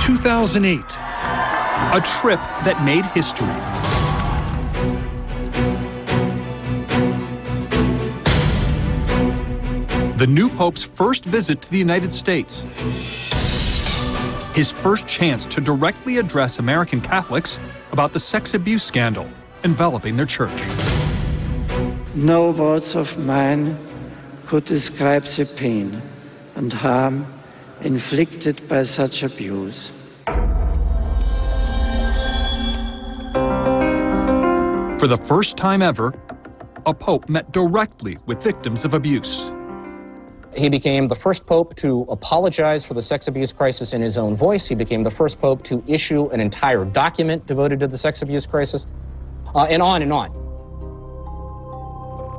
2008, a trip that made history. The new Pope's first visit to the United States. His first chance to directly address American Catholics about the sex abuse scandal enveloping their church. No words of mine could describe the pain and harm inflicted by such abuse. For the first time ever, a pope met directly with victims of abuse. He became the first pope to apologize for the sex abuse crisis in his own voice. He became the first pope to issue an entire document devoted to the sex abuse crisis, and on and on.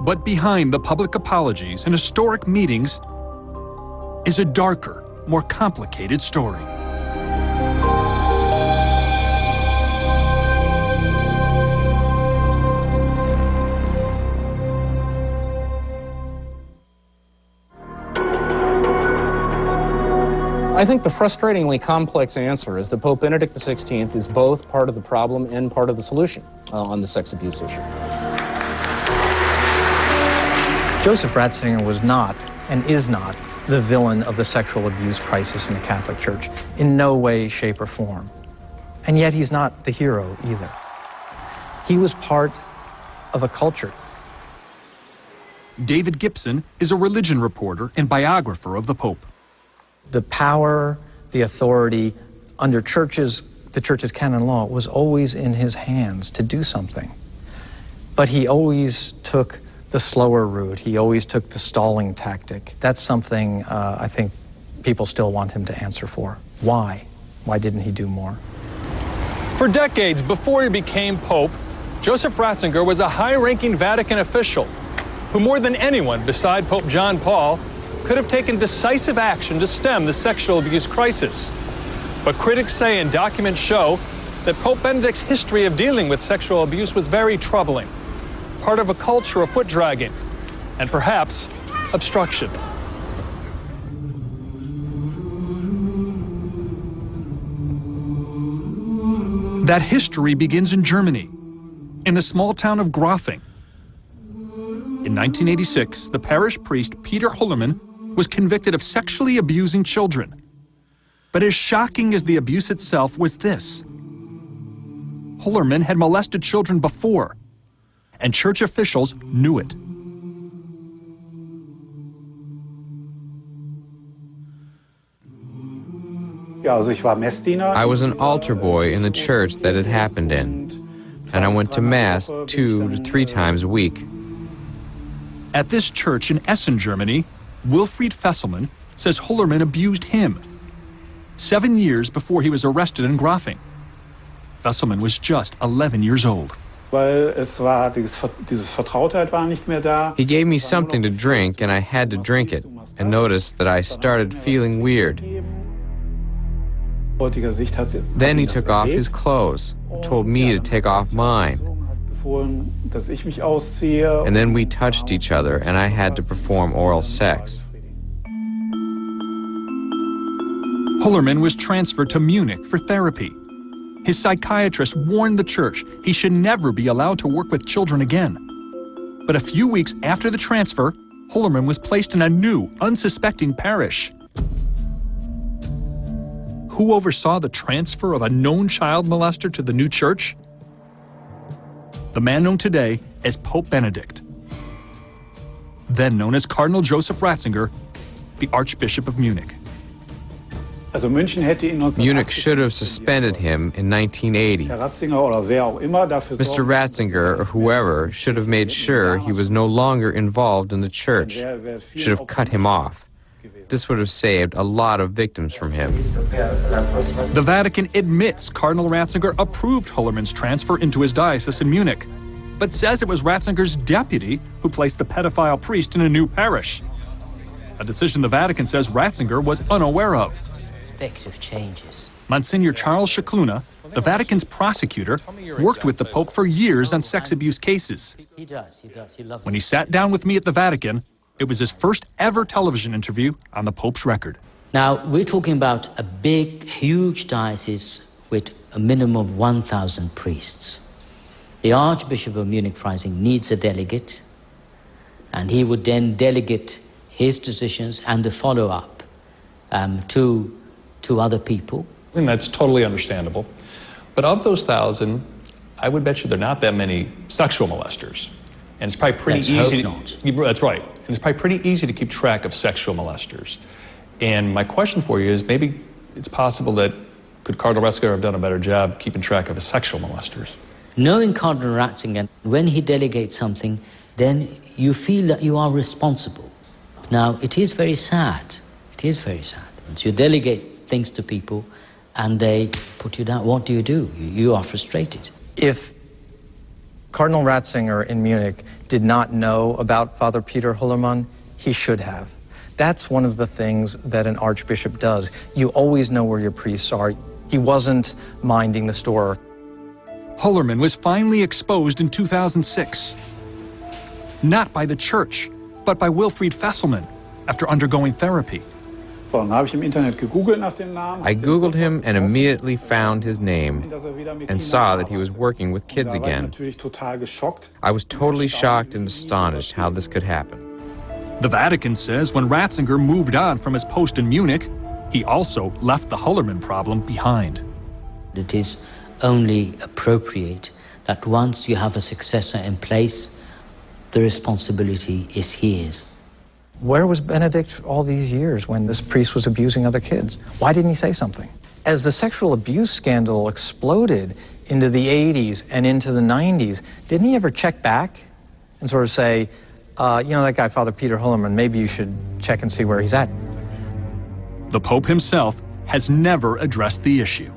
But behind the public apologies and historic meetings is a darker, more complicated story. I think the frustratingly complex answer is that Pope Benedict XVI is both part of the problem and part of the solution on the sex abuse issue. Joseph Ratzinger was not, and is not, the villain of the sexual abuse crisis in the Catholic Church, in no way, shape, or form. And yet he's not the hero either. He was part of a culture. David Gibson is a religion reporter and biographer of the Pope. The power, the authority under the church's canon law was always in his hands to do something. But he always took the slower route. He always took the stalling tactic. That's something I think people still want him to answer for. Why? Why didn't he do more? For decades before he became Pope, Joseph Ratzinger was a high-ranking Vatican official who, more than anyone beside Pope John Paul, could have taken decisive action to stem the sexual abuse crisis. But critics say and documents show that Pope Benedict's history of dealing with sexual abuse was very troubling, part of a culture of foot-dragging, and perhaps obstruction. That history begins in Germany, in the small town of Grafing. In 1986, the parish priest Peter Hullermann was convicted of sexually abusing children. But as shocking as the abuse itself was this: Hullermann had molested children before, and church officials knew it. I was an altar boy in the church that it happened in, and I went to Mass 2 to 3 times a week. At this church in Essen, Germany, Wilfried Fesselmann says Hullermann abused him 7 years before he was arrested in Grafing. Fesselmann was just 11 years old. He gave me something to drink, and I had to drink it, and noticed that I started feeling weird. Then he took off his clothes, told me to take off mine. And then we touched each other, and I had to perform oral sex. Hullermann was transferred to Munich for therapy. His psychiatrist warned the church he should never be allowed to work with children again. But a few weeks after the transfer, Hullermann was placed in a new, unsuspecting parish. Who oversaw the transfer of a known child molester to the new church? The man known today as Pope Benedict, then known as Cardinal Joseph Ratzinger, the Archbishop of Munich. Munich should have suspended him in 1980. Mr. Ratzinger, or whoever, should have made sure he was no longer involved in the church, should have cut him off. This would have saved a lot of victims from him. The Vatican admits Cardinal Ratzinger approved Hullermann's transfer into his diocese in Munich, but says it was Ratzinger's deputy who placed the pedophile priest in a new parish, a decision the Vatican says Ratzinger was unaware of. Changes. Monsignor Charles Scicluna, the Vatican's prosecutor, worked with the Pope for years on sex abuse cases. He does. He loves When he sat down with me at the Vatican, it was his first ever television interview on the Pope's record. Now, we're talking about a big, huge diocese with a minimum of 1,000 priests. The Archbishop of Munich-Freising needs a delegate, and he would then delegate his decisions and the follow-up to other people. And that's totally understandable. But of those 1,000, I would bet you there are not that many sexual molesters. And it's probably pretty easy. That's right. And it's probably pretty easy to keep track of sexual molesters. And my question for you is, maybe it's possible that could Cardinal Ratzinger have done a better job keeping track of his sexual molesters? Knowing Cardinal Ratzinger, when he delegates something, then you feel that you are responsible. Now, it is very sad. It is very sad. Once you delegate things to people and they put you down, what do? You are frustrated. If Cardinal Ratzinger in Munich did not know about Father Peter Hullermann, he should have. That's one of the things that an archbishop does. You always know where your priests are. He wasn't minding the store. Hullermann was finally exposed in 2006. Not by the church, but by Wilfried Fesselman after undergoing therapy. I Googled him and immediately found his name and saw that he was working with kids again. I was totally shocked and astonished how this could happen. The Vatican says when Ratzinger moved on from his post in Munich, he also left the Hullermann problem behind. It is only appropriate that once you have a successor in place, the responsibility is his. Where was Benedict all these years when this priest was abusing other kids? Why didn't he say something? As the sexual abuse scandal exploded into the 80s and into the 90s, didn't he ever check back and sort of say, you know, that guy, Father Peter Hullermann, maybe you should check and see where he's at? The Pope himself has never addressed the issue.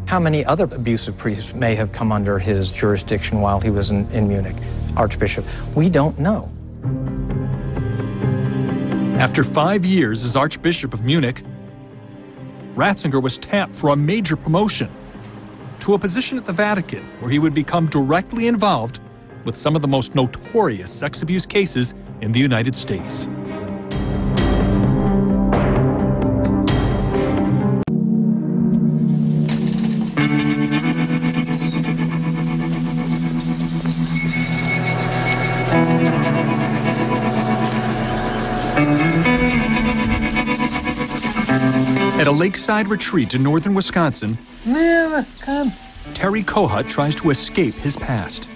How many other abusive priests may have come under his jurisdiction while he was in Munich, Archbishop? We don't know. After 5 years as Archbishop of Munich, Ratzinger was tapped for a major promotion to a position at the Vatican where he would become directly involved with some of the most notorious sex abuse cases in the United States. At a lakeside retreat in northern Wisconsin, Terry Kohut tries to escape his past.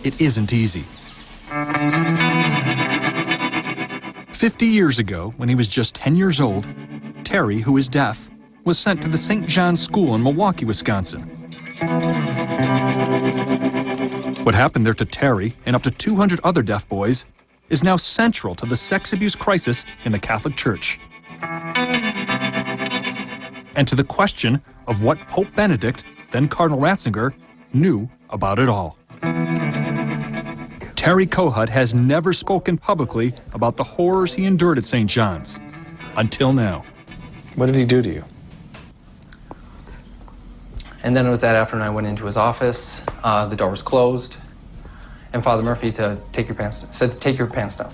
It isn't easy. 50 years ago, when he was just 10 years old, Terry, who is deaf, was sent to the St. John's School in Milwaukee, Wisconsin. What happened there to Terry and up to 200 other deaf boys is now central to the sex abuse crisis in the Catholic Church. And to the question of what Pope Benedict, then Cardinal Ratzinger, knew about it all. Terry Kohut has never spoken publicly about the horrors he endured at St. John's, until now. What did he do to you? And then it was that afternoon I went into his office, the door was closed, and Father Murphy said, take your pants down.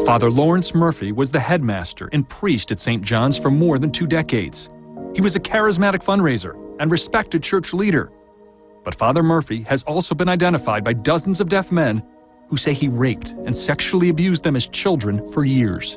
Father Lawrence Murphy was the headmaster and priest at St. John's for more than 2 decades. He was a charismatic fundraiser and respected church leader. But Father Murphy has also been identified by dozens of deaf men who say he raped and sexually abused them as children for years.